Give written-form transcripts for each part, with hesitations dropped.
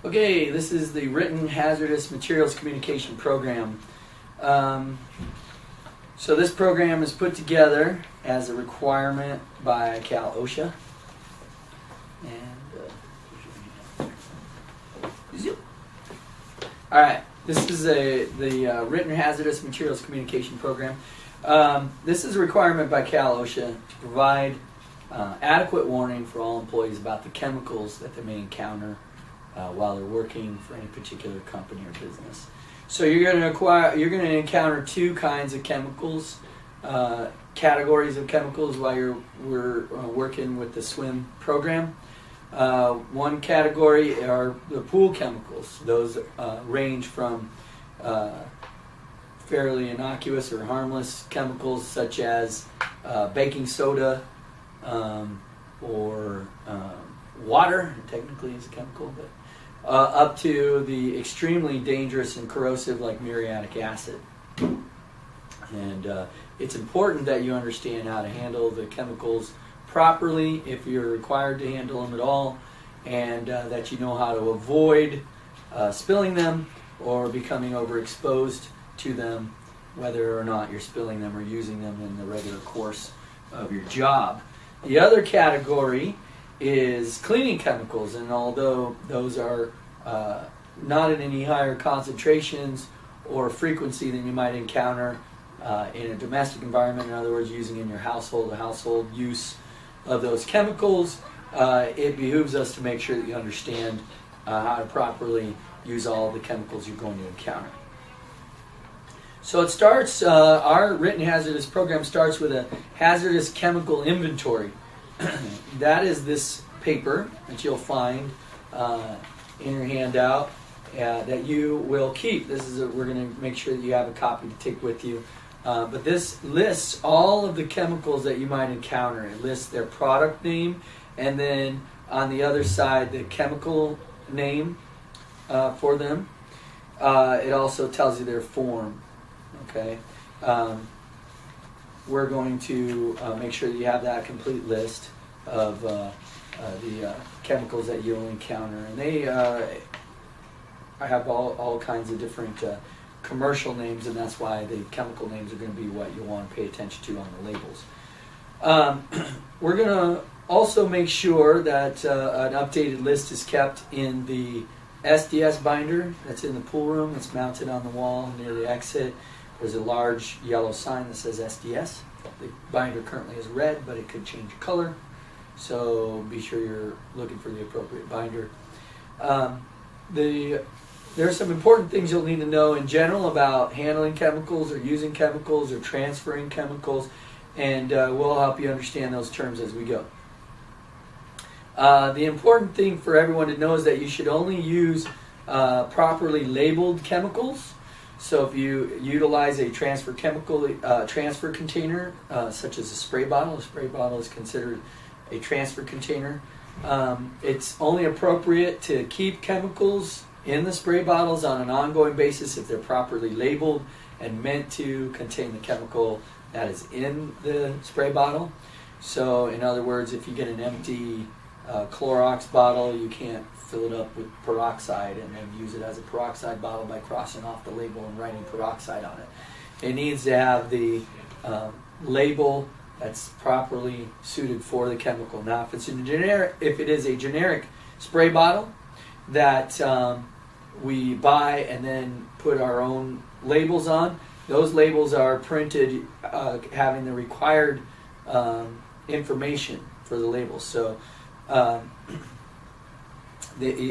Okay, this is the Written Hazardous Materials Communication Program. So this program is put together as a requirement by Cal OSHA. All right, this is the Written Hazardous Materials Communication Program. This is a requirement by Cal OSHA to provide adequate warning for all employees about the chemicals that they may encounter while they're working for any particular company or business. So you're going to encounter two kinds of chemicals, categories of chemicals while we're working with the SWIM program. One category are the pool chemicals. Those range from fairly innocuous or harmless chemicals such as baking soda or water, technically is a chemical, but up to the extremely dangerous and corrosive like muriatic acid. And it's important that you understand how to handle the chemicals properly if you're required to handle them at all, and that you know how to avoid spilling them or becoming overexposed to them, whether or not you're spilling them or using them in the regular course of your job. The other category is cleaning chemicals, and although those are not in any higher concentrations or frequency than you might encounter in a domestic environment, in other words, using in your household, the household use of those chemicals, it behooves us to make sure that you understand how to properly use all the chemicals you're going to encounter. So it starts, our Written Hazardous program starts with a hazardous chemical inventory. That is this paper that you'll find in your handout that you will keep. We're going to make sure that you have a copy to take with you. But this lists all of the chemicals that you might encounter. It lists their product name, and then on the other side, the chemical name for them. It also tells you their form. Okay, we're going to make sure that you have that complete list of the chemicals that you'll encounter, and they have all kinds of different commercial names, and that's why the chemical names are going to be what you want to pay attention to on the labels. We're going to also make sure that an updated list is kept in the SDS binder that's in the pool room. It's mounted on the wall near the exit. There's a large yellow sign that says SDS. The binder currently is red, but it could change color, so be sure you're looking for the appropriate binder. There are some important things you'll need to know in general about handling chemicals or using chemicals or transferring chemicals, and we'll help you understand those terms as we go. The important thing for everyone to know is that you should only use properly labeled chemicals. So if you utilize a transfer container, such as a spray bottle is considered a transfer container. It's only appropriate to keep chemicals in the spray bottles on an ongoing basis if they're properly labeled and meant to contain the chemical that is in the spray bottle. So in other words, if you get an empty Clorox bottle, you can't fill it up with peroxide and then use it as a peroxide bottle by crossing off the label and writing peroxide on it. It needs to have the label that's properly suited for the chemical. Now, if it is a generic spray bottle that we buy and then put our own labels on, those labels are printed having the required information for the labels. So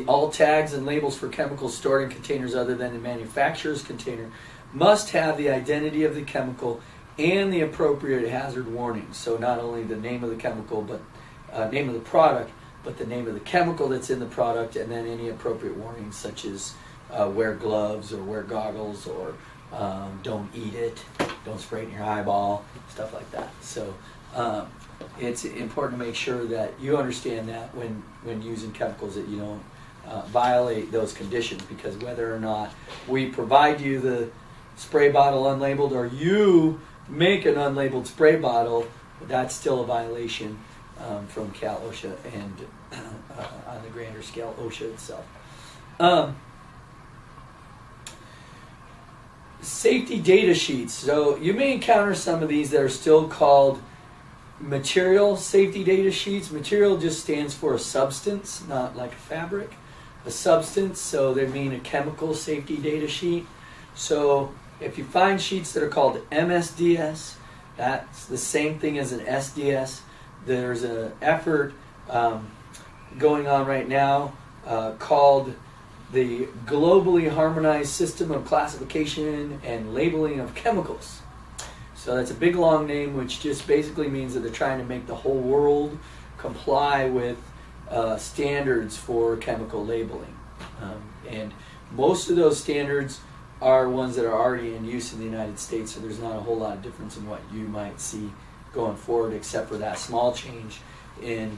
all tags and labels for chemicals stored in containers other than the manufacturer's container must have the identity of the chemical and the appropriate hazard warnings. So not only the name of the chemical, but name of the product, but the name of the chemical that's in the product, and then any appropriate warnings such as wear gloves or wear goggles, or don't eat it, don't spray it in your eyeball, stuff like that. So it's important to make sure that you understand that when using chemicals, that you don't violate those conditions, because whether or not we provide you the spray bottle unlabeled or you make an unlabeled spray bottle, that's still a violation from Cal OSHA and on the grander scale OSHA itself. Safety data sheets. So you may encounter some of these that are still called material safety data sheets. Material just stands for a substance, not like a fabric. A substance, so they mean a chemical safety data sheet. So if you find sheets that are called MSDS, that's the same thing as an SDS. There's an effort going on right now called the Globally Harmonized System of Classification and Labeling of Chemicals. So that's a big long name, which just basically means that they're trying to make the whole world comply with standards for chemical labeling. And most of those standards are ones that are already in use in the United States, so there's not a whole lot of difference in what you might see going forward, except for that small change in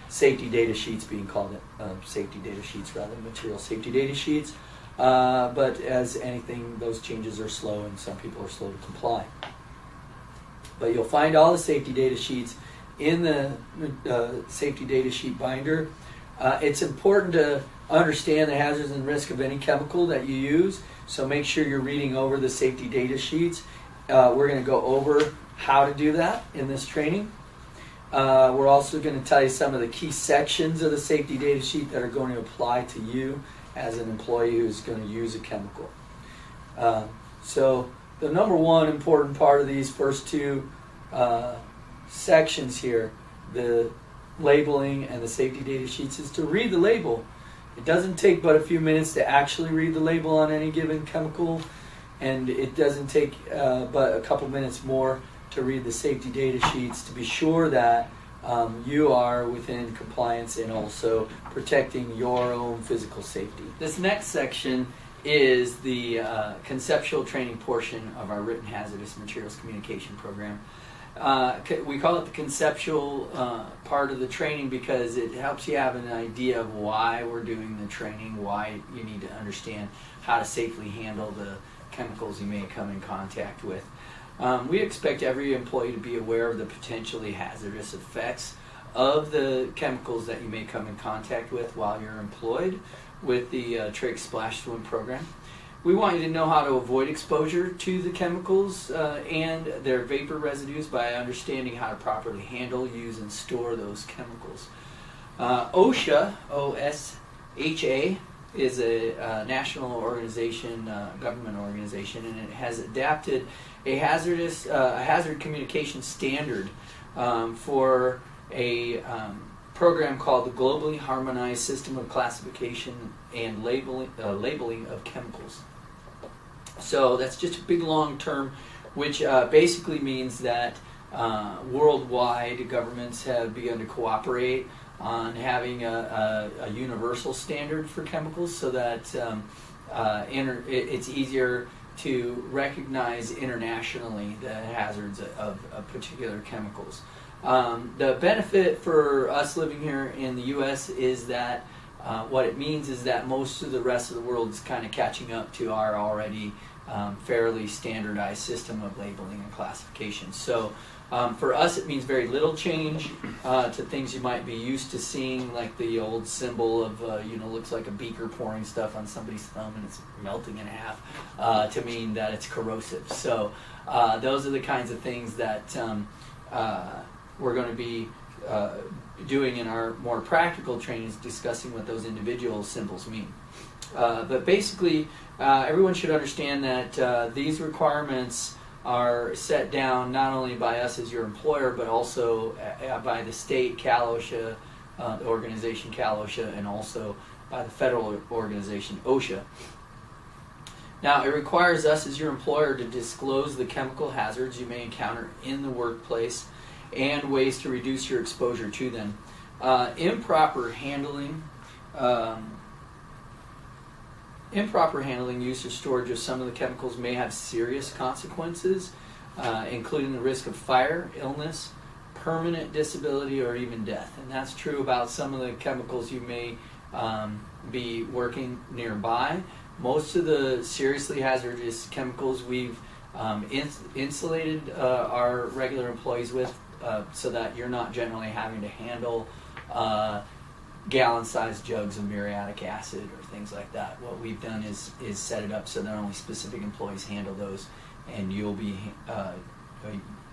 safety data sheets being called safety data sheets rather than material safety data sheets. But as anything, those changes are slow and some people are slow to comply. But you'll find all the safety data sheets in the safety data sheet binder. It's important to understand the hazards and risk of any chemical that you use, so make sure you're reading over the safety data sheets. We're going to go over how to do that in this training. We're also going to tell you some of the key sections of the safety data sheet that are going to apply to you as an employee who's going to use a chemical. So the number one important part of these first two sections here, the labeling and the safety data sheets, is to read the label. It doesn't take but a few minutes to actually read the label on any given chemical, and it doesn't take but a couple minutes more to read the safety data sheets to be sure that you are within compliance and also protecting your own physical safety. This next section is the conceptual training portion of our written hazardous materials communication program. We call it the conceptual part of the training because it helps you have an idea of why we're doing the training, why you need to understand how to safely handle the chemicals you may come in contact with. We expect every employee to be aware of the potentially hazardous effects of the chemicals that you may come in contact with while you're employed with the TRIG Splash Swim program. We want you to know how to avoid exposure to the chemicals and their vapor residues by understanding how to properly handle, use, and store those chemicals. OSHA, O-S-H-A, is a national organization, government organization, and it has adapted a hazard communication standard for a program called the Globally Harmonized System of Classification and Labeling of Chemicals. So that's just a big long term, which basically means that worldwide governments have begun to cooperate on having a universal standard for chemicals so that it's easier to recognize internationally the hazards of particular chemicals. The benefit for us living here in the U.S. is that what it means is that most of the rest of the world is kind of catching up to our already fairly standardized system of labeling and classification. So for us it means very little change to things you might be used to seeing, like the old symbol of, looks like a beaker pouring stuff on somebody's thumb and it's melting in half, to mean that it's corrosive. So those are the kinds of things that we're going to be doing in our more practical trainings, discussing what those individual symbols mean. But basically, everyone should understand that these requirements are set down not only by us as your employer, but also by the state, Cal-OSHA, the organization Cal-OSHA, and also by the federal organization, OSHA. Now, it requires us as your employer to disclose the chemical hazards you may encounter in the workplace and ways to reduce your exposure to them. Improper handling, use, or storage of some of the chemicals may have serious consequences, including the risk of fire, illness, permanent disability, or even death. And that's true about some of the chemicals you may be working nearby. Most of the seriously hazardous chemicals we've insulated our regular employees with so that you're not generally having to handle gallon-sized jugs of muriatic acid or things like that. What we've done is set it up so that only specific employees handle those, and you'll be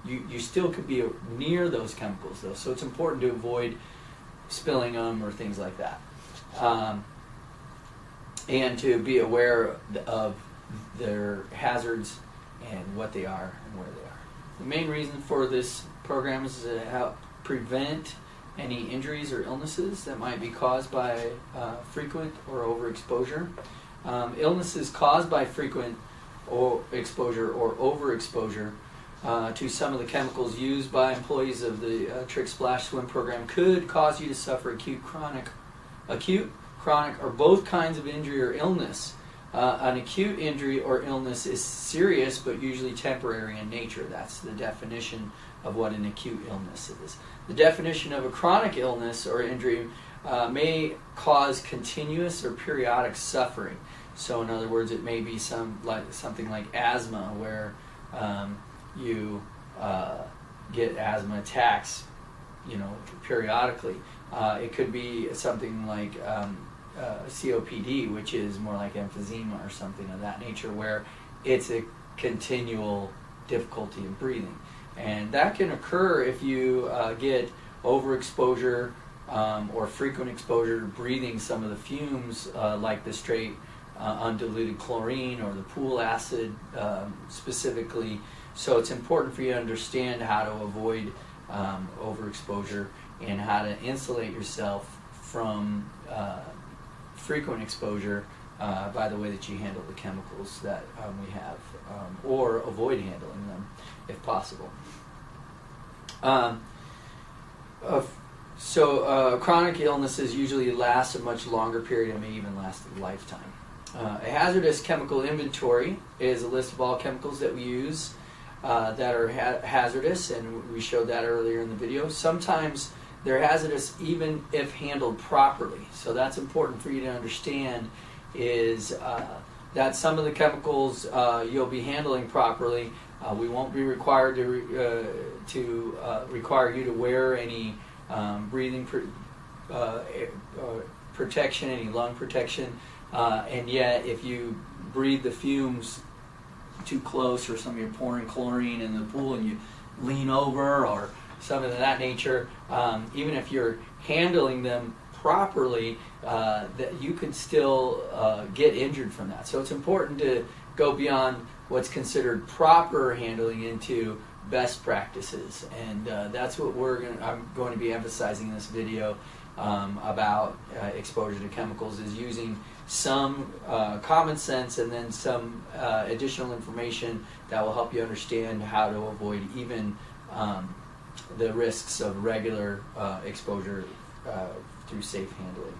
you still could be near those chemicals though. So it's important to avoid spilling them or things like that, and to be aware of their hazards and what they are and where they are. The main reason for this program is to help prevent any injuries or illnesses that might be caused by frequent or overexposure. Illnesses caused by frequent exposure or overexposure to some of the chemicals used by employees of the Trick Splash Swim program could cause you to suffer acute, chronic, or both kinds of injury or illness. An acute injury or illness is serious but usually temporary in nature. That's the definition of what an acute illness is. The definition of a chronic illness or injury may cause continuous or periodic suffering. So in other words, it may be something like asthma, where you get asthma attacks, periodically. It could be something like COPD, which is more like emphysema or something of that nature, where it's a continual difficulty in breathing. And that can occur if you get overexposure or frequent exposure to breathing some of the fumes, like the straight undiluted chlorine or the pool acid specifically. So it's important for you to understand how to avoid overexposure and how to insulate yourself from frequent exposure by the way that you handle the chemicals that we have, or avoid handling them if possible. Chronic illnesses usually last a much longer period and may even last a lifetime. A hazardous chemical inventory is a list of all chemicals that we use that are hazardous, and we showed that earlier in the video. Sometimes they're hazardous even if handled properly. So that's important for you to understand, is that some of the chemicals you'll be handling properly. We won't be required to require you to wear any breathing protection, any lung protection, and yet if you breathe the fumes too close, or you're pouring chlorine in the pool and you lean over or something of that nature, even if you're handling them properly, that you could still get injured from that. So it's important to go beyond what's considered proper handling into best practices, and that's what I'm going to be emphasizing in this video about exposure to chemicals, is using some common sense and then some additional information that will help you understand how to avoid even the risks of regular exposure through safe handling.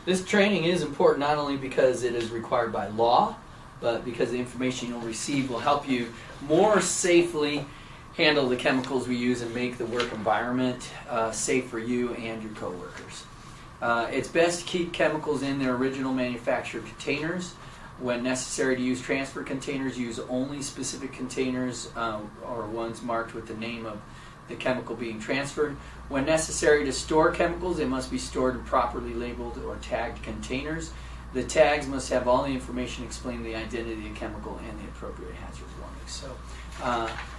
This training is important not only because it is required by law, but because the information you'll receive will help you more safely handle the chemicals we use and make the work environment safe for you and your coworkers. It's best to keep chemicals in their original manufacturer containers. When necessary to use transfer containers, use only specific containers or ones marked with the name of the chemical being transferred. When necessary to store chemicals, they must be stored in properly labeled or tagged containers. The tags must have all the information explaining the identity of the chemical and the appropriate hazard warnings. So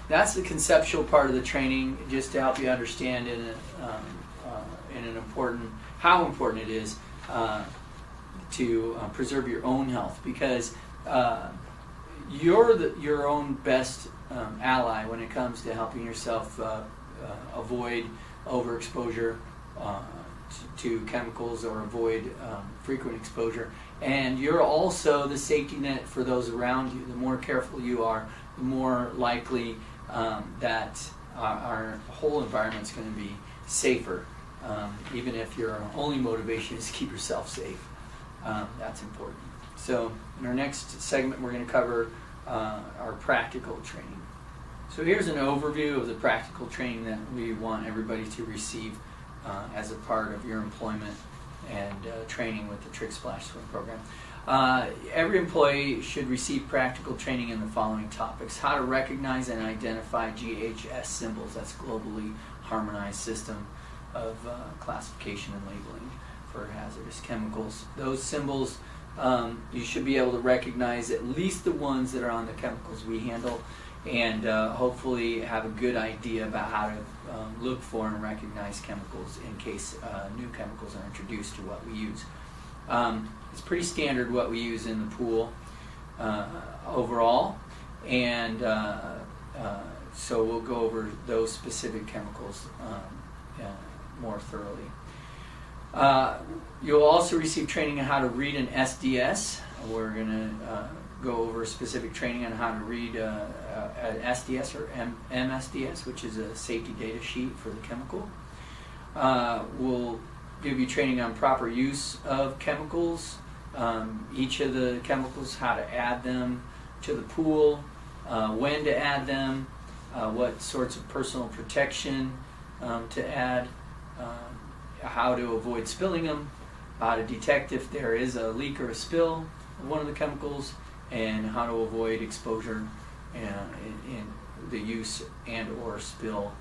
that's the conceptual part of the training, just to help you understand how important it is to preserve your own health, because you're your own best ally when it comes to helping yourself avoid overexposure to chemicals or avoid frequent exposure. And you're also the safety net for those around you. The more careful you are, the more likely that our whole environment's going to be safer, even if your only motivation is to keep yourself safe. That's important. So in our next segment, we're going to cover our practical training. So here's an overview of the practical training that we want everybody to receive as a part of your employment and training with the Trick Splash Swim program. Every employee should receive practical training in the following topics: how to recognize and identify GHS symbols, that's globally harmonized system of classification and labeling for hazardous chemicals. Those symbols, you should be able to recognize at least the ones that are on the chemicals we handle, and hopefully have a good idea about how to look for and recognize chemicals in case new chemicals are introduced to what we use. It's pretty standard what we use in the pool overall, and so we'll go over those specific chemicals more thoroughly. You'll also receive training on how to read an SDS. We're going to go over specific training on how to read an SDS or MSDS, which is a safety data sheet for the chemical. We'll give you training on proper use of chemicals, each of the chemicals, how to add them to the pool, when to add them, what sorts of personal protection to add, how to avoid spilling them, how to detect if there is a leak or a spill of one of the chemicals, and how to avoid exposure in the use and or spill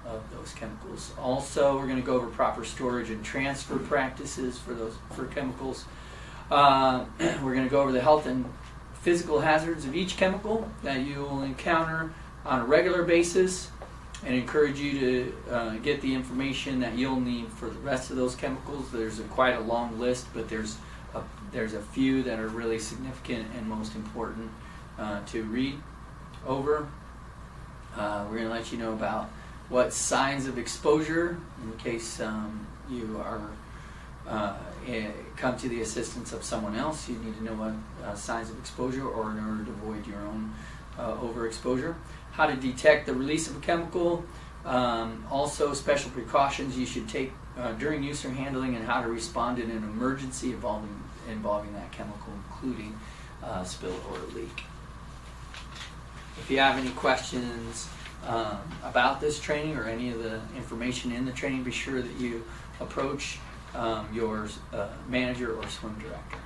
of those chemicals. Also, we're going to go over proper storage and transfer practices for chemicals. We're going to go over the health and physical hazards of each chemical that you will encounter on a regular basis, and encourage you to get the information that you'll need for the rest of those chemicals. There's quite a long list, but there's a few that are really significant and most important to read over. We're going to let you know about what signs of exposure, in case you are come to the assistance of someone else. You need to know what signs of exposure, or in order to avoid your own overexposure. How to detect the release of a chemical, also special precautions you should take during use or handling, and how to respond in an emergency involving that chemical, including spill or leak. If you have any questions about this training or any of the information in the training, be sure that you approach your manager or swim director.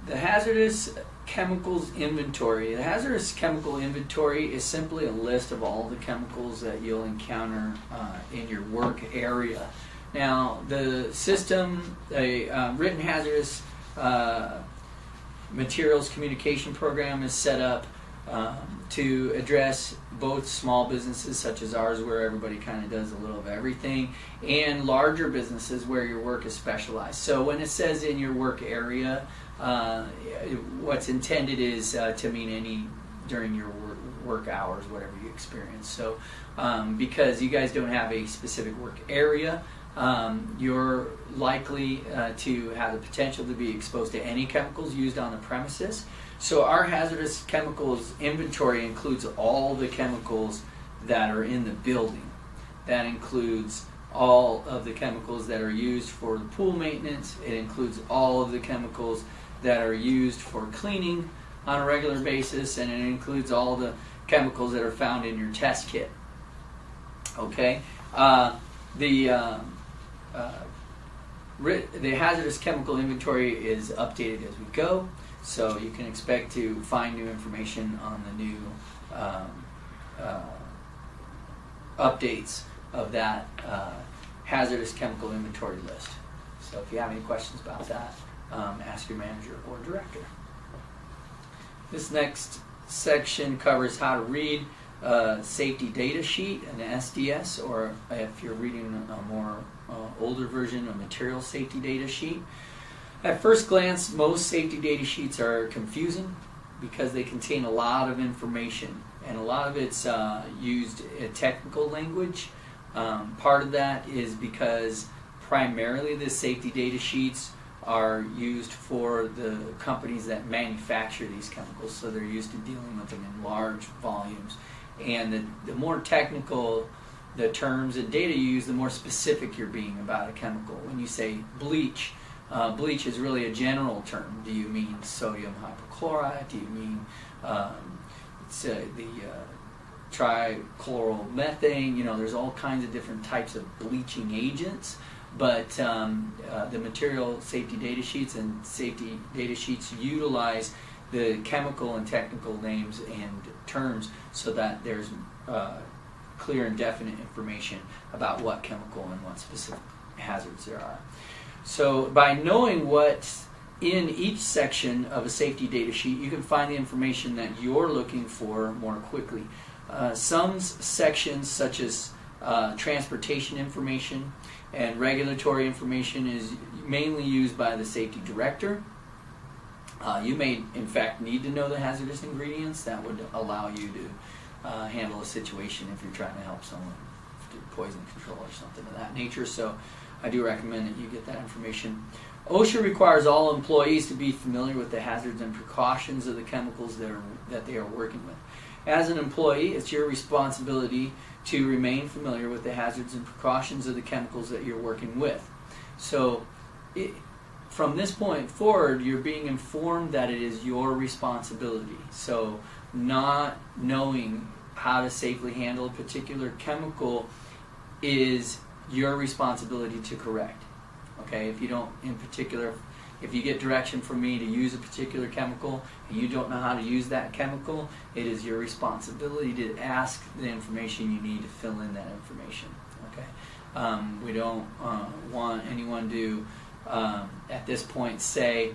The hazardous chemicals inventory. The hazardous chemical inventory is simply a list of all the chemicals that you'll encounter in your work area. Now, the system, a written hazardous materials communication program is set up to address both small businesses such as ours, where everybody kind of does a little of everything, and larger businesses where your work is specialized. So when it says in your work area, what's intended is to mean any during your work hours, whatever you experience. So because you guys don't have a specific work area, you're likely to have the potential to be exposed to any chemicals used on the premises. So our hazardous chemicals inventory includes all the chemicals that are in the building. That includes all of the chemicals that are used for the pool maintenance. It includes all of the chemicals that are used for cleaning on a regular basis, and it includes all the chemicals that are found in your test kit. Okay? The hazardous chemical inventory is updated as we go, so you can expect to find new information on the new updates of that hazardous chemical inventory list. So if you have any questions about that, ask your manager or director. This next section covers how to read a safety data sheet, an SDS, or if you're reading a more older version, a material safety data sheet. At first glance, most safety data sheets are confusing because they contain a lot of information, and a lot of it's used in technical language. Part of that is because primarily the safety data sheets are used for the companies that manufacture these chemicals, so they're used to dealing with them in large volumes. And the more technical the terms and data you use, the more specific you're being about a chemical. When you say bleach, bleach is really a general term. Do you mean sodium hypochlorite? Do you mean the trichloromethane? You know, there's all kinds of different types of bleaching agents. But the material safety data sheets and safety data sheets utilize the chemical and technical names and terms so that there's clear and definite information about what chemical and what specific hazards there are. So by knowing what's in each section of a safety data sheet, you can find the information that you're looking for more quickly. Some sections, such as transportation information and regulatory information, is mainly used by the safety director. You may, in fact, need to know the hazardous ingredients. That would allow you to handle a situation if you're trying to help someone do poison control or something of that nature. So I do recommend that you get that information. OSHA requires all employees to be familiar with the hazards and precautions of the chemicals that they are working with. As an employee, it's your responsibility to remain familiar with the hazards and precautions of the chemicals that you're working with. So from this point forward, you're being informed that it is your responsibility. So not knowing how to safely handle a particular chemical is your responsibility to correct. Okay, if you don't, in particular, if you get direction from me to use a particular chemical and you don't know how to use that chemical, it is your responsibility to ask the information you need to fill in that information. Okay, we don't want anyone to at this point say,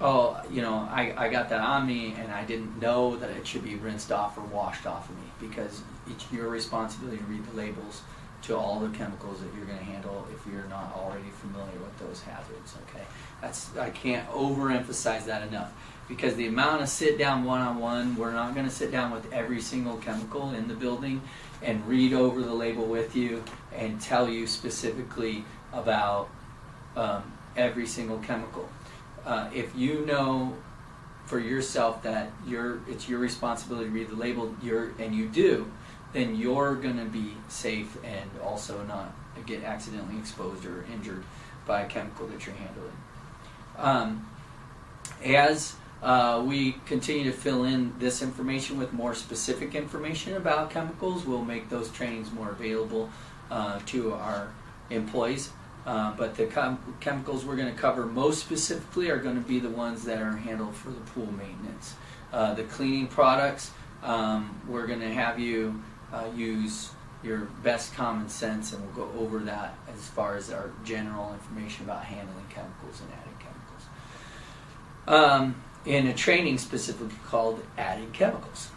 oh, you know, I got that on me and I didn't know that it should be rinsed off or washed off of me, because it's your responsibility to read the labels to all the chemicals that you're going to handle if you're not already familiar with those hazards. Okay, I can't overemphasize that enough, because the amount of sit down one-on-one, we're not going to sit down with every single chemical in the building and read over the label with you and tell you specifically about every single chemical. If you know for yourself that it's your responsibility to read the label, and you do, then you're going to be safe and also not get accidentally exposed or injured by a chemical that you're handling. As we continue to fill in this information with more specific information about chemicals, we'll make those trainings more available to our employees. But the chemicals we're going to cover most specifically are going to be the ones that are handled for the pool maintenance. The cleaning products, we're going to have you use your best common sense, and we'll go over that as far as our general information about handling chemicals and adding chemicals. In a training specifically called Adding Chemicals.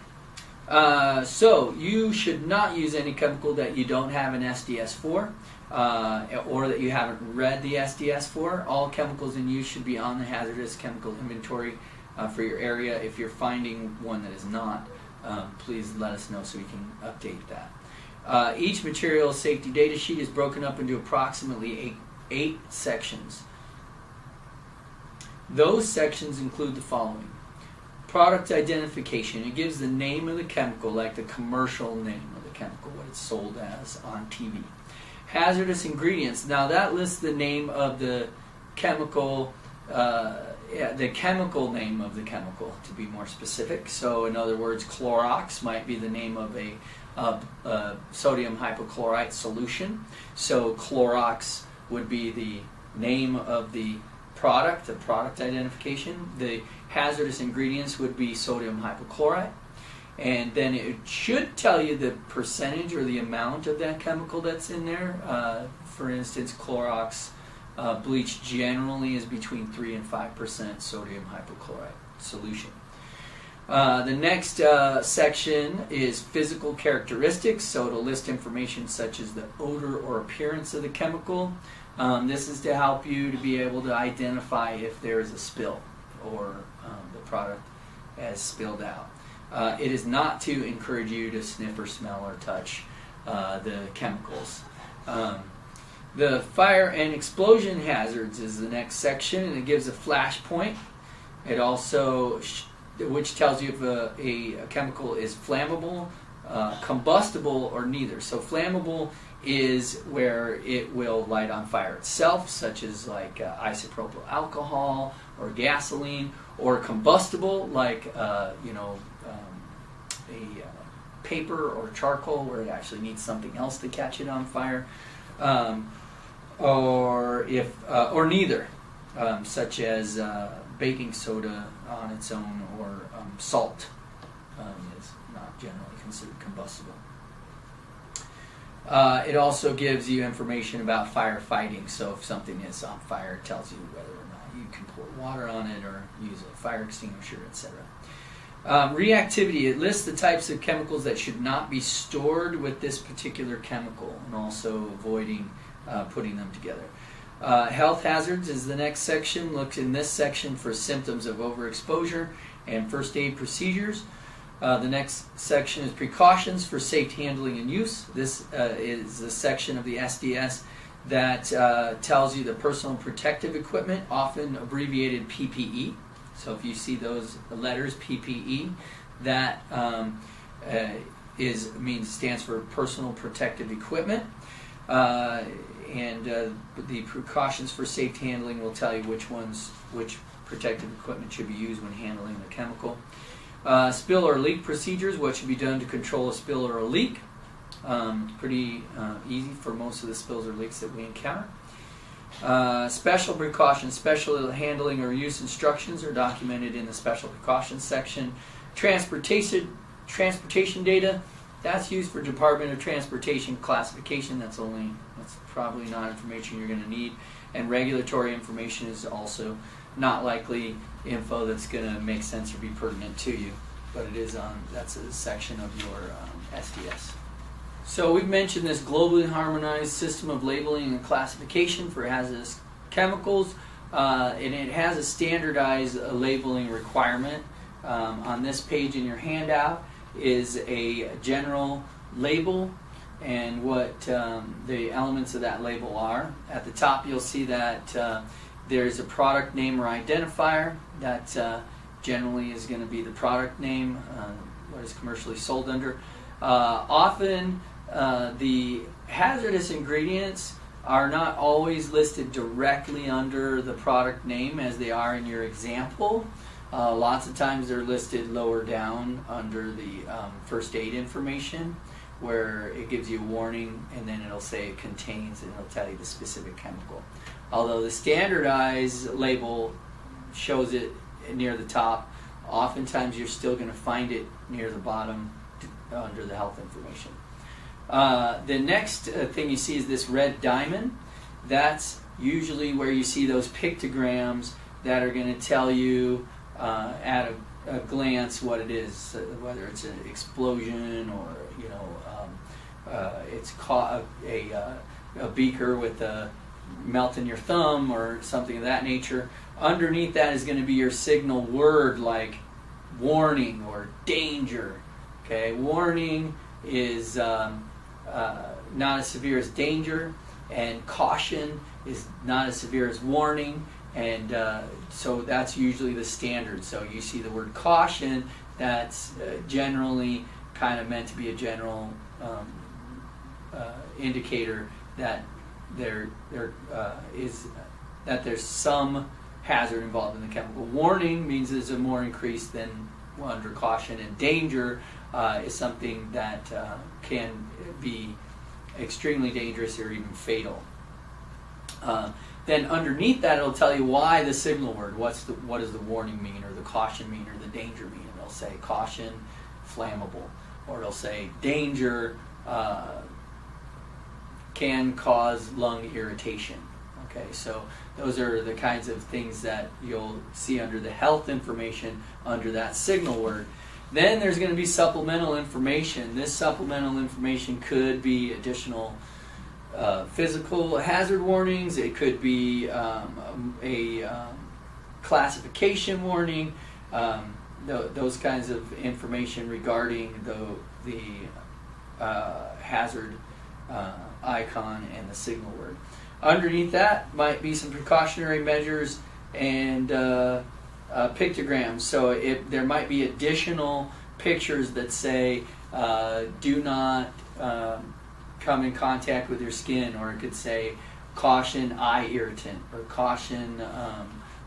So you should not use any chemical that you don't have an SDS for, or that you haven't read the SDS for. All chemicals in use should be on the hazardous chemical inventory for your area. If you're finding one that is not, please let us know so we can update that. Each material safety data sheet is broken up into approximately eight sections. Those sections include the following. Product identification. It gives the name of the chemical, like the commercial name of the chemical, what it's sold as on TV. Hazardous ingredients. Now that lists the name of the chemical, the chemical name of the chemical, to be more specific. So in other words, Clorox might be the name of a sodium hypochlorite solution. So Clorox would be the name of the product identification. The hazardous ingredients would be sodium hypochlorite. And then it should tell you the percentage or the amount of that chemical that's in there. For instance, Clorox bleach generally is between 3 and 5% sodium hypochlorite solution. The next section is physical characteristics, so it'll list information such as the odor or appearance of the chemical. This is to help you to be able to identify if there is a spill or the product has spilled out. It is not to encourage you to sniff or smell or touch the chemicals. The fire and explosion hazards is the next section, and it gives a flash point. It also, which tells you if a chemical is flammable, combustible, or neither. So flammable is where it will light on fire itself, such as like isopropyl alcohol or gasoline, or combustible like a paper or charcoal, where it actually needs something else to catch it on fire, or neither, such as baking soda on its own, or salt is not generally considered combustible. It also gives you information about firefighting. So if something is on fire, it tells you whether or not you can pour water on it or use a fire extinguisher, etc. Reactivity, it lists the types of chemicals that should not be stored with this particular chemical, and also avoiding putting them together. Health hazards is the next section. Look in this section for symptoms of overexposure and first aid procedures. The next section is precautions for safe handling and use. This is the section of the SDS that tells you the personal protective equipment, often abbreviated PPE. So if you see those letters, PPE, that stands for personal protective equipment. And the precautions for safe handling will tell you which protective equipment should be used when handling the chemical. Spill or leak procedures, what should be done to control a spill or a leak. Pretty easy for most of the spills or leaks that we encounter. Special precautions, special handling or use instructions are documented in the special precautions section. Transportation data, that's used for Department of Transportation classification. That's probably not information you're going to need. And regulatory information is also not likely info that's going to make sense or be pertinent to you, but that's a section of your SDS. So we've mentioned this globally harmonized system of labeling and classification for hazardous chemicals, and it has a standardized labeling requirement. On this page in your handout is a general label and what the elements of that label are. At the top you'll see that there's a product name or identifier that generally is going to be the product name, what is commercially sold under. Often the hazardous ingredients are not always listed directly under the product name as they are in your example. Lots of times they're listed lower down under the first aid information, where it gives you a warning and then it'll say it contains, and it'll tell you the specific chemical. Although the standardized label shows it near the top, oftentimes you're still going to find it near the bottom under the health information. The next thing you see is this red diamond. That's usually where you see those pictograms that are going to tell you at a glance what it is, whether it's an explosion or it's a beaker with a melt in your thumb or something of that nature. Underneath that is going to be your signal word like warning or danger. Okay, warning is not as severe as danger, and caution is not as severe as warning, and so that's usually the standard. So you see the word caution, that's generally kind of meant to be a general indicator that there's some hazard involved in the chemical. Warning means there's a more increase than under caution, and danger is something that can be extremely dangerous or even fatal. Then underneath that, it'll tell you why the signal word. What does the warning mean, or the caution mean, or the danger mean? And it'll say caution, flammable, or it'll say danger can cause lung irritation. Okay, so those are the kinds of things that you'll see under the health information under that signal word. Then there's going to be supplemental information. This supplemental information could be additional physical hazard warnings. It could be a classification warning. Those kinds of information regarding the hazard icon and the signal word. Underneath that might be some precautionary measures and pictograms. So there might be additional pictures that say do not come in contact with your skin, or it could say caution eye irritant or caution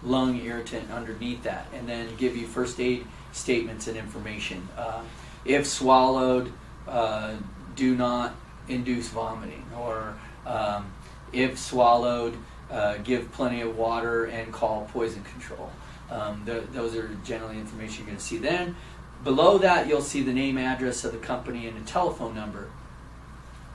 lung irritant underneath that, and then give you first aid statements and information. If swallowed, do not induce vomiting, or if swallowed, give plenty of water and call poison control. Those are generally information you're going to see. Then below that you'll see the name, address of the company, and a telephone number.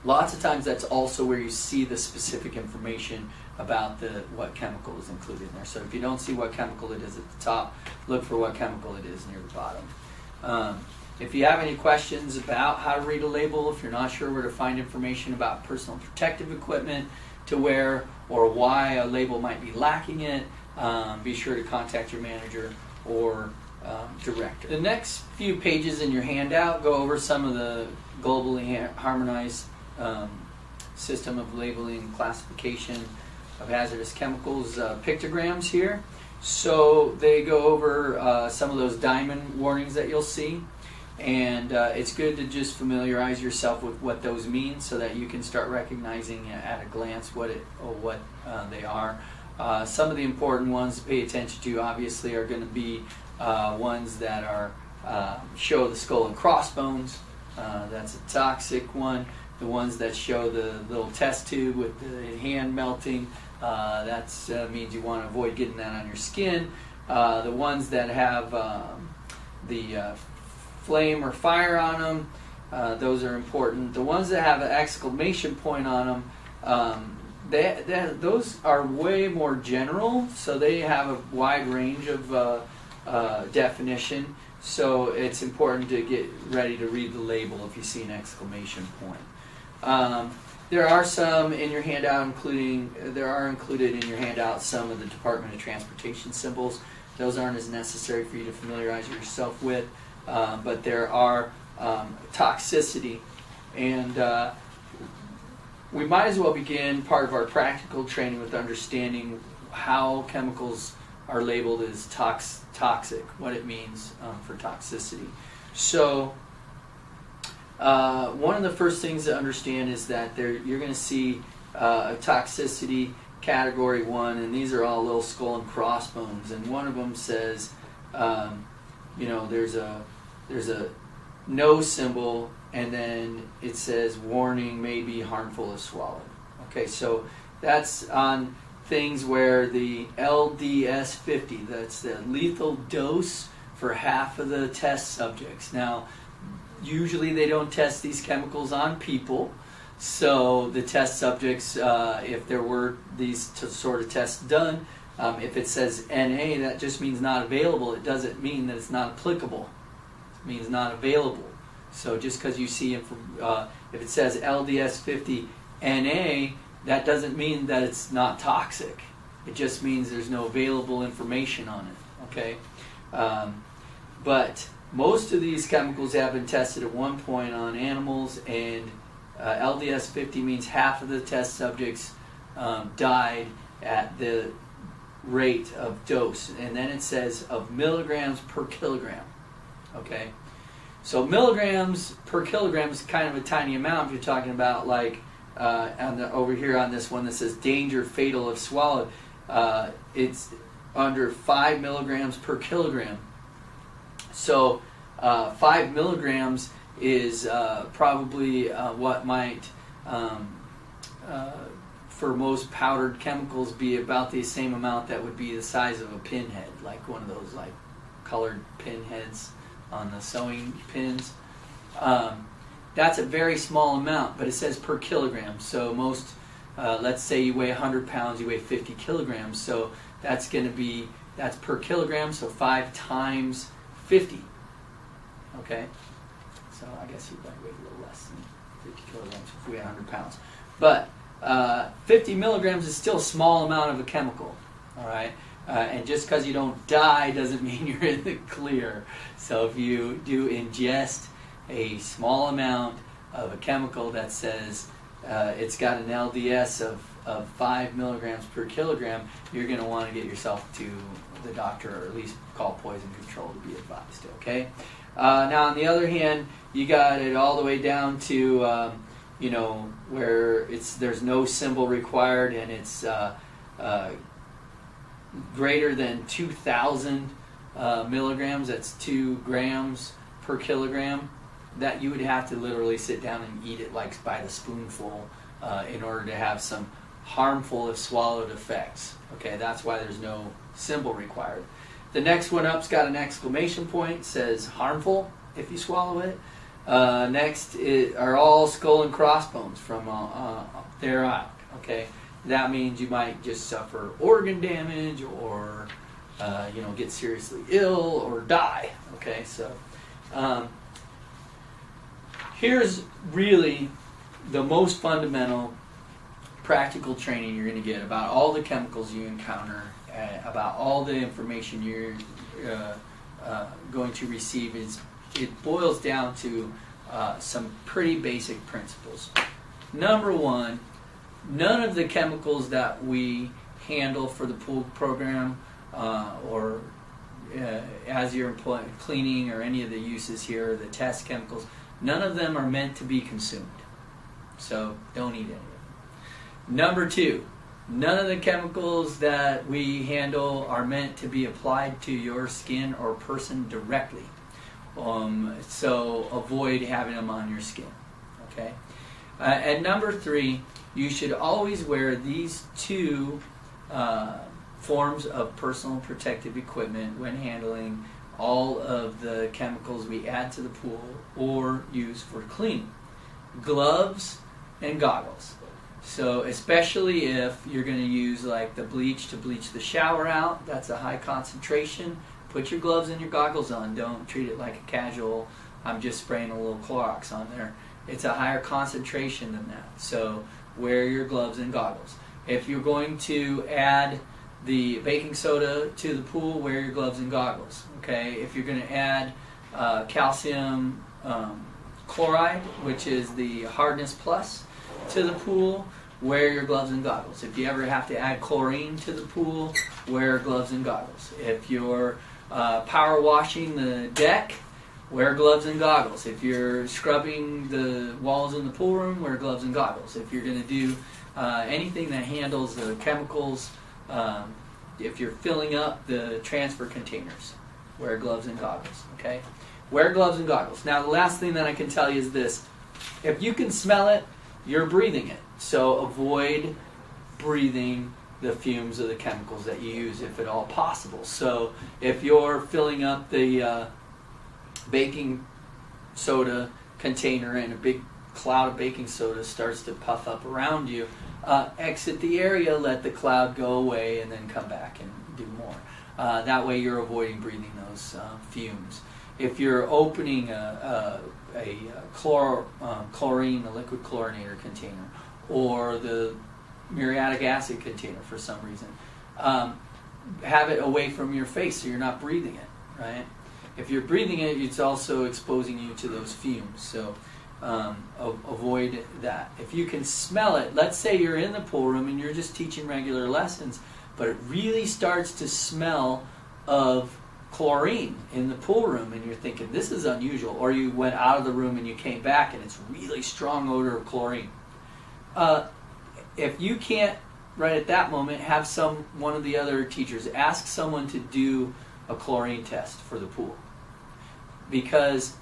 Lots of times that's also where you see the specific information about what chemical is included in there. So if you don't see what chemical it is at the top, look for what chemical it is near the bottom. If you have any questions about how to read a label, if you're not sure where to find information about personal protective equipment to wear or why a label might be lacking it, be sure to contact your manager or director. The next few pages in your handout go over some of the globally harmonized system of labeling and classification of hazardous chemicals pictograms here. So they go over some of those diamond warnings that you'll see, and it's good to just familiarize yourself with what those mean so that you can start recognizing at a glance what they are. Some of the important ones to pay attention to obviously are going to be ones that are show the skull and crossbones. That's a toxic one. The ones that show the little test tube with the hand melting, that means you want to avoid getting that on your skin. The ones that have the flame or fire on them, those are important. The ones that have an exclamation point on them, those are way more general, so they have a wide range of definition. So it's important to get ready to read the label if you see an exclamation point. There are some in your handout, included in your handout some of the Department of Transportation symbols. Those aren't as necessary for you to familiarize yourself with, but there are toxicity, and we might as well begin part of our practical training with understanding how chemicals are labeled as toxic, what it means for toxicity. So one of the first things to understand is that you're going to see a toxicity category 1, and these are all little skull and crossbones, and one of them says there's a no symbol, and then it says warning may be harmful if swallowed. Okay, so that's on things where the LDS 50, that's the lethal dose for half of the test subjects. Now, usually they don't test these chemicals on people, so the test subjects, if there were these sort of tests done, if it says NA, that just means not available. It doesn't mean that it's not applicable. It means not available. So just because you see if it says LDS 50 NA, that doesn't mean that it's not toxic. It just means there's no available information on it. Okay, but most of these chemicals have been tested at one point on animals, and LDS 50 means half of the test subjects died at the rate of dose, and then it says of milligrams per kilogram. Okay, so milligrams per kilogram is kind of a tiny amount if you're talking about like over here on this one that says danger fatal if swallowed. It's under 5 milligrams per kilogram. So 5 milligrams is probably what might, for most powdered chemicals, be about the same amount that would be the size of a pinhead, like one of those like colored pinheads on the sewing pins. That's a very small amount, but it says per kilogram. So most, let's say you weigh 100 pounds, you weigh 50 kilograms. So that's per kilogram, so 5 times 50. Okay? So I guess you might weigh a little less than 50 kilograms if you weigh 100 pounds. But 50 milligrams is still a small amount of a chemical. All right? And just because you don't die doesn't mean you're in the clear. So if you do ingest a small amount of a chemical that says it's got an LDS of 5 milligrams per kilogram, you're going to want to get yourself to the doctor, or at least call poison control to be advised. Okay. Now on the other hand, you got it all the way down to where there's no symbol required, and it's greater than 2,000 milligrams. That's 2 grams per kilogram. That you would have to literally sit down and eat it like by the spoonful in order to have some harmful if swallowed effects. Okay, that's why there's no symbol required. The next one up's got an exclamation point, says harmful if you swallow it. Next are all skull and crossbones from there out. Okay, that means you might just suffer organ damage or get seriously ill or die. Okay, so here's really the most fundamental practical training you're going to get about all the chemicals you encounter, about all the information you're going to receive. It boils down to some pretty basic principles. Number one, none of the chemicals that we handle for the pool program or as you're employing cleaning or any of the uses here, the test chemicals, none of them are meant to be consumed. So don't eat any of them. Number two, none of the chemicals that we handle are meant to be applied to your skin or person directly. So avoid having them on your skin. Okay. And number three, you should always wear these two forms of personal protective equipment when handling all of the chemicals we add to the pool or use for cleaning. Gloves and goggles. So especially if you're going to use like the bleach to bleach the shower out, that's a high concentration. Put your gloves and your goggles on. Don't treat it like a casual, I'm just spraying a little Clorox on there. It's a higher concentration than that. So wear your gloves and goggles. If you're going to add the baking soda to the pool, wear your gloves and goggles. Okay. If you're going to add calcium chloride, which is the hardness plus, to the pool, wear your gloves and goggles. If you ever have to add chlorine to the pool, wear gloves and goggles. If you're power washing the deck, wear gloves and goggles. If you're scrubbing the walls in the pool room, wear gloves and goggles. If you're going to do anything that handles the chemicals, if you're filling up the transfer containers, wear gloves and goggles. Okay? Wear gloves and goggles. Now the last thing that I can tell you is this. If you can smell it, you're breathing it. So avoid breathing the fumes of the chemicals that you use if at all possible. So if you're filling up the baking soda container and a big cloud of baking soda starts to puff up around you, exit the area, let the cloud go away, and then come back and do more. That way you're avoiding breathing those fumes. If you're opening a chlorine, a liquid chlorinator container, or the muriatic acid container for some reason, have it away from your face so you're not breathing it, right? If you're breathing it, it's also exposing you to those fumes, so avoid that. If you can smell it, let's say you're in the pool room and you're just teaching regular lessons, but it really starts to smell of chlorine in the pool room and you're thinking this is unusual, or you went out of the room and you came back and it's really strong odor of chlorine. If you can't right at that moment, have one of the other teachers ask someone to do a chlorine test for the pool, because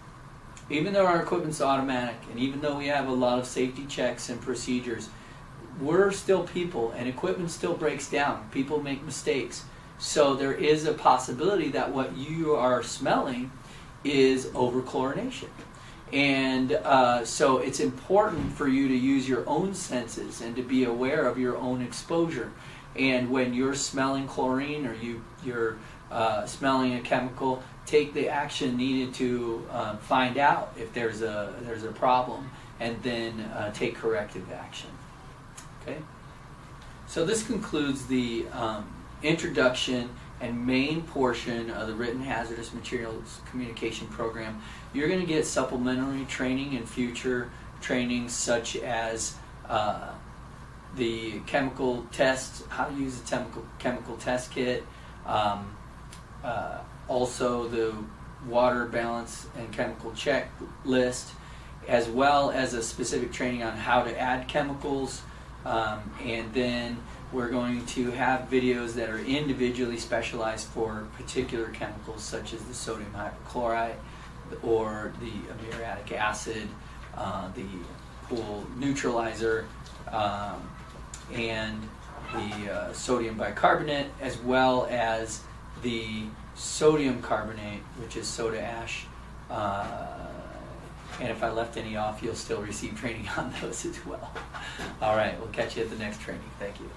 even though our equipment's automatic and even though we have a lot of safety checks and procedures, we're still people and equipment still breaks down. People make mistakes. So there is a possibility that what you are smelling is over-chlorination. And so it's important for you to use your own senses and to be aware of your own exposure. And when you're smelling chlorine or you're smelling a chemical, take the action needed to find out if there's a problem, and then take corrective action. Okay? So this concludes the introduction and main portion of the written hazardous materials communication program. You're going to get supplementary training and future trainings such as the chemical tests, how to use a chemical test kit, also the water balance and chemical checklist, as well as a specific training on how to add chemicals, and then we're going to have videos that are individually specialized for particular chemicals such as the sodium hypochlorite or the muriatic acid, the pool neutralizer, and the sodium bicarbonate, as well as the sodium carbonate, which is soda ash, And if I left any off, you'll still receive training on those as well. All right, we'll catch you at the next training. Thank you.